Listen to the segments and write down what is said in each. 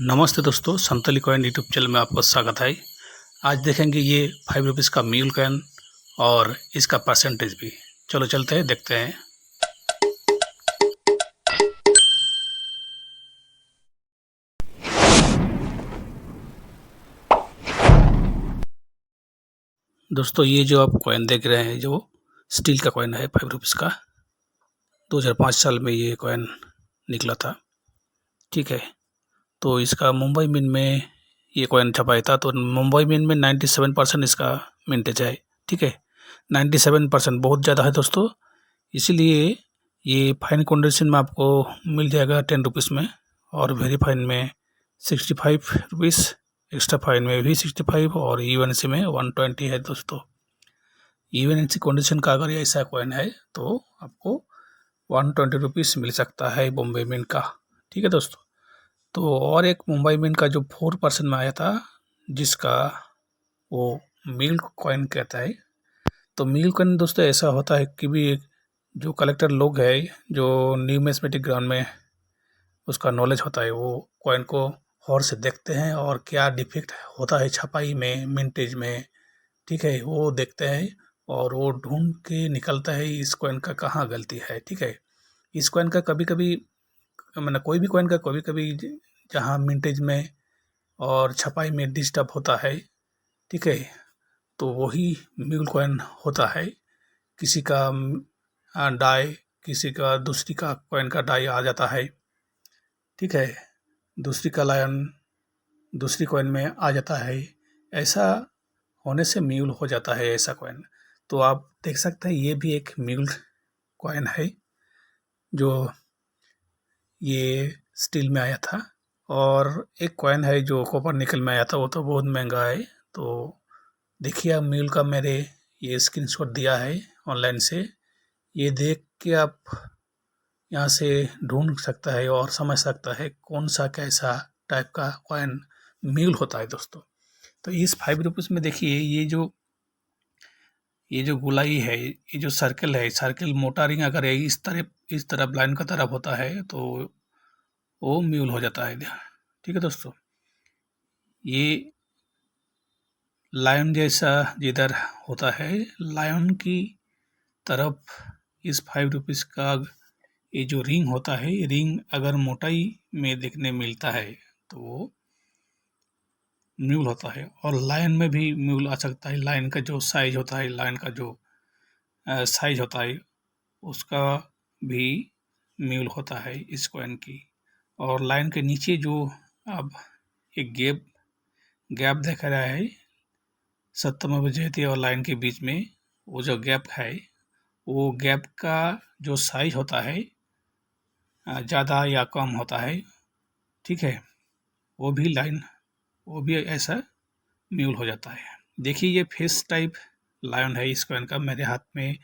नमस्ते दोस्तों, संतली coin YouTube channel में आपका स्वागत है। आज देखेंगे ये 5 रुपीज़ का म्यूल कॉइन और इसका परसेंटेज भी। चलो चलते हैं, देखते हैं। दोस्तों ये जो आप कॉइन देख रहे हैं, जो स्टील का कॉइन है 5 रुपीज़ का। 2005 साल में ये कॉइन निकला था, ठीक है। तो इसका मुंबई मिंट में ये कॉइन छपाया था, तो मुंबई मिंट में 97% इसका मिंटेज है, ठीक है। 97% बहुत ज़्यादा है दोस्तों, इसीलिए ये फाइन कंडीशन में आपको मिल जाएगा 10 रुपीज़ में, और वेरी फाइन में 65 रुपीज़, एक्स्ट्रा फाइन में भी 65 और यूएनसी में 120 है दोस्तों। यूएनसी कंडीशन का अगर ऐसा कॉइन है तो आपको 120 रुपीज़ मिल सकता है बॉम्बे मिंट का, ठीक है दोस्तों। तो और एक मुंबई मिंट का जो 4% में आया था, जिसका वो मिल कॉइन कहता है। तो मिल कॉइन दोस्तों ऐसा होता है कि भी जो कलेक्टर लोग है, जो न्यूमिस्मेटिक ग्राउंड में उसका नॉलेज होता है, वो कॉइन को गौर से देखते हैं और क्या डिफेक्ट होता है छपाई में, मिंटेज में, ठीक है, वो देखते हैं और वो ढूंढ के निकलता है इस कॉइन का कहाँ गलती है, ठीक है। इस कॉइन का कभी कभी मैंने कोई भी कॉइन का कभी कभी जहाँ मिंटेज में और छपाई में डिस्टर्ब होता है, ठीक है, तो वही म्यूल कॉइन होता है। किसी का डाई, किसी का दूसरी का कॉइन का डाई आ जाता है, ठीक है, दूसरी का लायन दूसरी कॉइन में आ जाता है। ऐसा होने से म्यूल हो जाता है ऐसा कॉइन। तो आप देख सकते हैं ये भी एक म्यूल कॉइन है, जो ये स्टील में आया था। और एक कॉइन है जो कॉपर निकल में आया था, वो तो बहुत महंगा है। तो देखिए आप म्यूल का मैंने ये स्क्रीनशॉट दिया है ऑनलाइन से, ये देख के आप यहाँ से ढूंढ सकता है और समझ सकता है कौन सा कैसा टाइप का कॉइन म्यूल होता है दोस्तों। तो इस 5 रुपीज़ में देखिए ये जो गोलाई है, ये जो सर्कल है, सर्कल मोटा रिंग अगर है इस तरफ लाइन का तरफ होता है तो वो म्यूल हो जाता है, ठीक है दोस्तों। ये लायन जैसा जिधर होता है, लायन की तरफ इस 5 रुपीज़ का ये जो रिंग होता है, रिंग अगर मोटाई में देखने मिलता है तो वो म्यूल होता है। और लाइन में भी म्यूल आ सकता है। लाइन का जो साइज होता है, लाइन का जो साइज होता है, उसका भी म्यूल होता है इस कॉइन की। और लाइन के नीचे जो अब एक गैप दिख रहा है 70 जयती और लाइन के बीच में, वो जो गैप है, वो गैप का जो साइज होता है ज़्यादा या कम होता है, ठीक है, वो भी ऐसा म्यूल हो जाता है। देखिए ये फेस टाइप लायन है इस कॉइन का मेरे हाथ में,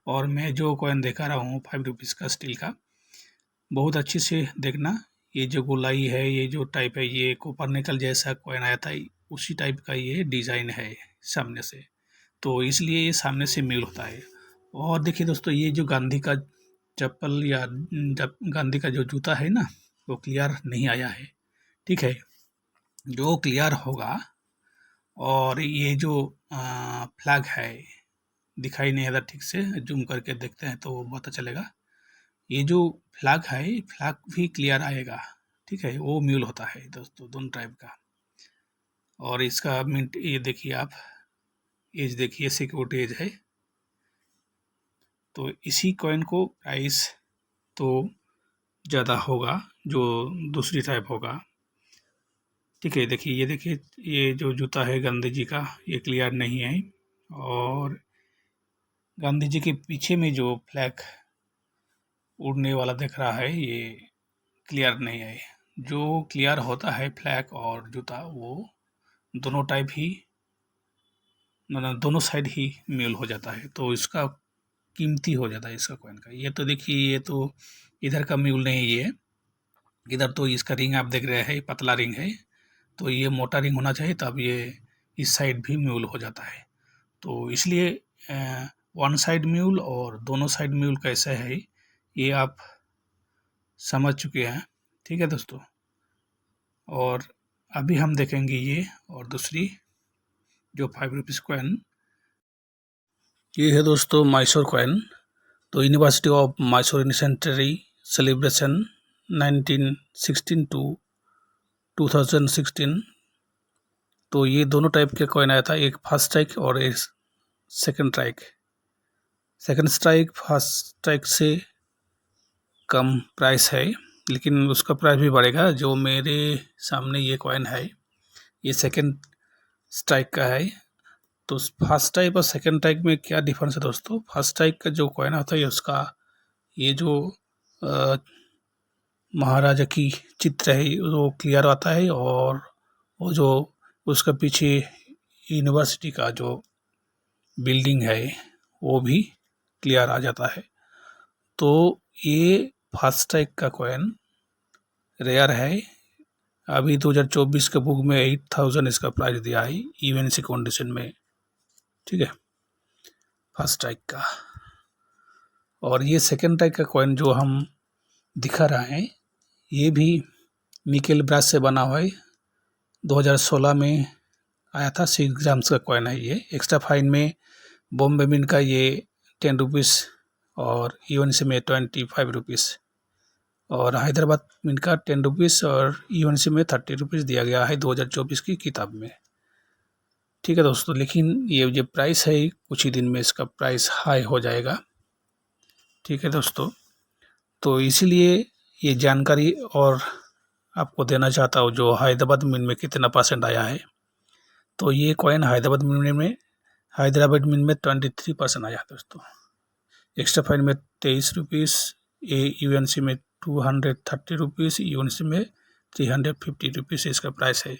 और मैं जो कॉइन दिखा रहा हूँ 5 रुपीज़ का स्टील का, बहुत अच्छे से देखना। ये जो गोलाई है, ये जो टाइप है, ये कोपरनिकल जैसा कॉइन आया था, उसी टाइप का ये डिज़ाइन है सामने से, तो इसलिए ये सामने से म्यूल होता है। और देखिए दोस्तों, ये जो गांधी का चप्पल या गांधी का जो जूता है ना, वो क्लियर नहीं आया है, ठीक है। जो क्लियर होगा, और ये जो फ्लैग है दिखाई नहीं आता ठीक से, जूम करके देखते हैं तो पता चलेगा। ये जो फ्लैग है, फ्लैग भी क्लियर आएगा, ठीक है, वो म्यूल होता है दोस्तों, दोनों टाइप का। और इसका मिंट ये देखिए आप, एज देखिए, सिक्योरिटी एज है। तो इसी कॉइन को प्राइस तो ज़्यादा होगा जो दूसरी टाइप होगा, ठीक है। देखिए ये देखिए, ये जो जूता है गांधी जी का, ये क्लियर नहीं है। और गांधी जी के पीछे में जो फ्लैग उड़ने वाला दिख रहा है, ये क्लियर नहीं है। जो क्लियर होता है फ्लैग और जूता, वो दोनों टाइप ही, दोनों साइड ही म्यूल हो जाता है, तो इसका कीमती हो जाता है इसका कॉइन का। ये तो देखिए, ये तो इधर का म्यूल नहीं है, ये इधर तो इसका रिंग आप देख रहे हैं, पतला रिंग है, तो ये मोटा रिंग होना चाहिए, तब ये इस साइड भी म्यूल हो जाता है। तो इसलिए वन साइड म्यूल और दोनों साइड म्यूल कैसे है, ये आप समझ चुके हैं, ठीक है दोस्तों। और अभी हम देखेंगे ये और दूसरी जो 5 रुपीज़ कॉइन, ये है दोस्तों मैसूर कॉइन। तो university of Mysore century celebration 1916 to 2016। तो ये दोनों टाइप के कॉइन आया था, एक फर्स्ट स्ट्राइक और एक second strike. Second strike first strike से कम प्राइस है, लेकिन उसका प्राइस भी बढ़ेगा। जो मेरे सामने ये कॉइन है ये सेकंड स्ट्राइक का है। तो फर्स्ट स्ट्राइक और सेकंड स्ट्राइक में क्या डिफरेंस है दोस्तों? फर्स्ट स्ट्राइक का जो कॉइन होता है उसका ये जो महाराजा की चित्र है वो क्लियर आता है, और वो जो उसका पीछे यूनिवर्सिटी का जो बिल्डिंग है वो भी क्लियर आ जाता है। तो ये फर्स्ट स्ट्राइक का कॉइन रेयर है। अभी 2024 के बुक में 8000 इसका प्राइस दिया है यूएनसी कंडीशन में, ठीक है, फर्स्ट स्ट्राइक का। और ये सेकंड स्ट्राइक का कॉइन जो हम दिखा रहे हैं ये भी निकेल ब्रास से बना हुआ है। 2016 में आया था, 6 ग्राम्स का कॉइन है ये। एक्स्ट्रा फाइन में बॉम्बे मिंट का ये 10 रुपीज़ और यूएनसी में 25 रुपीज़, और हैदराबाद मिंट का 10 रुपीज़ और यूएनसी में 30 रुपीज़ दिया गया है 2024 की किताब में, ठीक है दोस्तों। लेकिन ये जो प्राइस है कुछ ही दिन में इसका प्राइस हाई हो जाएगा, ठीक है दोस्तों। तो इसीलिए ये जानकारी और आपको देना चाहता हूँ जो हैदराबाद मिंट में कितना परसेंट आया है। तो ये कॉइन हैदराबाद मिंट में 23% आया दोस्तों। एक्स्ट्रा फाइन में 23 रुपीज़, यूएनसी में 230 रुपीज़, यूएनसी में 350 रुपीज़ इसका प्राइस है।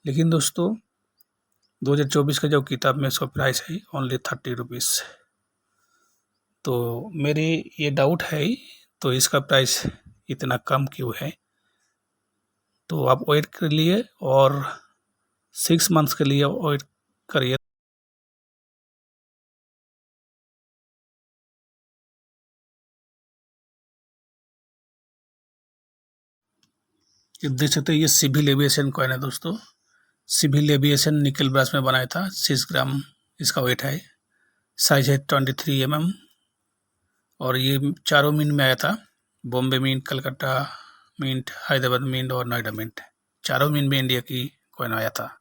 लेकिन दोस्तों 2024 का जो किताब में इसका प्राइस है ओनली 30 रुपीज़। तो मेरी ये डाउट है, तो इसका प्राइस इतना कम क्यों है? तो आप वेट कर लिए और 6 मंथ्स के लिए वेट करिए। देख सकते हैं ये सिविल एविएशन कॉइन है दोस्तों। सिविल एविएशन निकल ब्रास में बनाया था, 6 ग्राम इसका वेट है, साइज है 23 mm, और ये चारों मिंट में आया था, Bombay mint, Calcutta mint, Hyderabad mint और नोएडा मिंट, चारों मिंट में इंडिया की कॉइन आया था।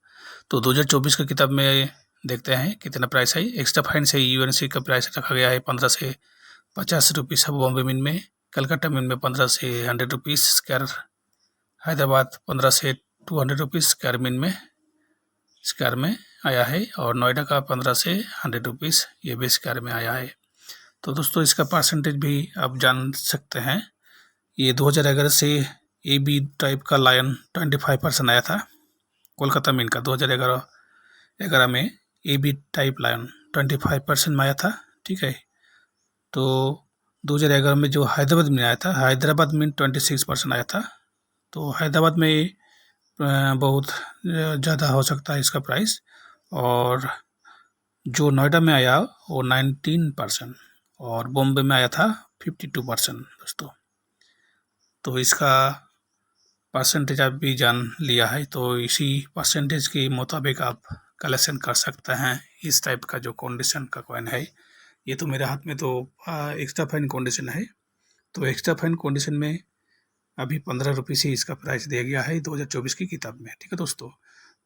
तो 2024 की किताब में देखते हैं कितना प्राइस है। एक्स्ट्रा फाइन से यूएनसी का प्राइस रखा गया है 15 से 50 रुपीज़ है बॉम्बे मिंट में, कलकत्ता मिंट में 15 से 100 रुपीज़ स्क्वायर, हैदराबाद 15 से 200 रुपीज़ स्क्वायर में आया है, और नोएडा का 15 से 100 रुपीज़ ये भी स्क्वायर में आया है। तो दोस्तों इसका परसेंटेज भी आप जान सकते हैं। ये 2011 से ए बी टाइप का लायन 25% आया था कोलकाता मिंट का। 2011 में ए बी टाइप लायन 25% में आया था, ठीक है। तो 2011 में जो हैदराबाद में आया था, हैदराबाद मिंट 26% आया था। तो हैदराबाद में बहुत ज़्यादा हो सकता है इसका प्राइस, और जो नोएडा में आया वो 19% और बॉम्बे में आया था 52% दोस्तों। तो इसका परसेंटेज आप भी जान लिया है, तो इसी परसेंटेज के मुताबिक आप कलेक्शन कर सकते हैं। इस टाइप का जो कंडीशन का कॉइन है, ये तो मेरे हाथ में तो एक्स्ट्रा फाइन कंडीशन है। तो एक्स्ट्रा फाइन कंडीशन में अभी 15 रुपीज़ ही इसका प्राइस दिया गया है 2024 की किताब में, ठीक है दोस्तों।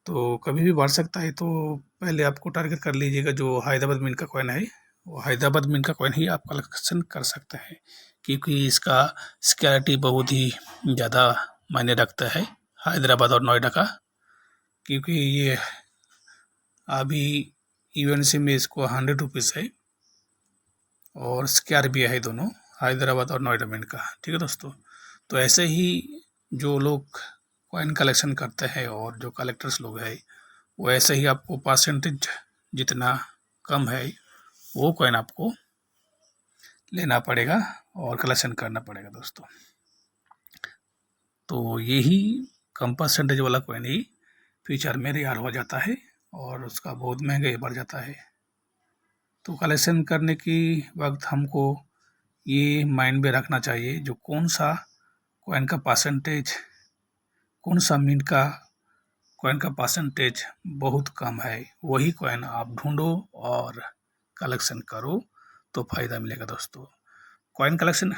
तो कभी भी बढ़ सकता है, तो पहले आपको टारगेट कर लीजिएगा जो हैदराबाद मिंट का कॉइन है, वो हैदराबाद मिंट का कॉइन ही आप कलेक्शन कर सकते हैं, क्योंकि इसका सिक्योरिटी बहुत ही ज़्यादा मायने रखता है हैदराबाद और नोएडा का, क्योंकि ये अभी यूएनसी में इसको 100 रुपीज़ है और स्क्वायर भी है दोनों हैदराबाद और नोएडा मिंट का, ठीक है दोस्तों। तो ऐसे ही जो लोग कॉइन कलेक्शन करते हैं और जो कलेक्टर्स लोग हैं वो ऐसे ही आपको परसेंटेज जितना कम है वो कॉइन आपको लेना पड़ेगा और कलेक्शन करना पड़ेगा दोस्तों। तो यही कम परसेंटेज वाला कॉइन ही फ्यूचर में रेयर हो जाता है और उसका बहुत महंगा बढ़ जाता है। तो कलेक्शन करने की वक्त हमको ये माइंड में रखना चाहिए जो कौन सा कॉइन का परसेंटेज कौन सा मिंट का कॉइन का परसेंटेज बहुत कम है, वही कॉइन आप ढूंढो और कलेक्शन करो तो फायदा मिलेगा दोस्तों। Coin collection